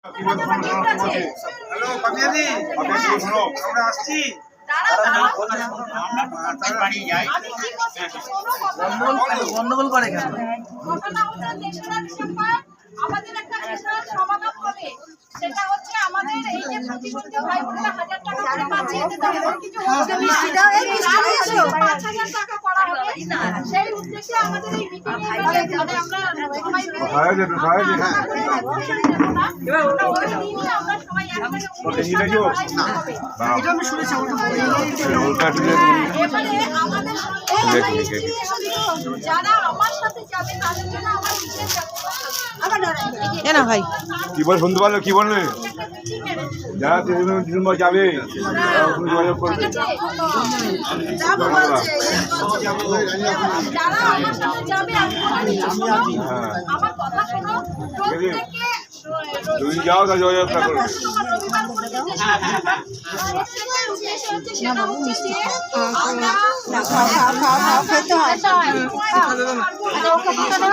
Hello পাপিয়াদি, আমরা আসছি। গন্ডগোল করে কেন? আমাদের একটা বিশাল সমাধান হবে, সেটা হচ্ছে আমাদের এই যে প্রতিবন্ধী ভাই বোনেরা 1000 টাকা করে পাচ্ছে, এতে এমন কিছু হচ্ছে না, 5000 টাকা করা হবে। সেই উদ্দেশ্যে আমাদের এই মিটিং এ আমরা সবাই মিলে আমরা সবাই একসাথে এটা আমি শুনেছি। এবারে আমাদের যারা আমার সাথে যাবে তাদের জন্য আমার বিশেষ এ না ভাই কি বল শুনতে পারলো? কি বললে? যারা তৃণমূল যাবে যোগাযোগ করবে। যারা আমার সাথে যাবে আমার কথা শোনো, যদি যাও তা যোগাযোগটা করবে। সেটা হচ্ছে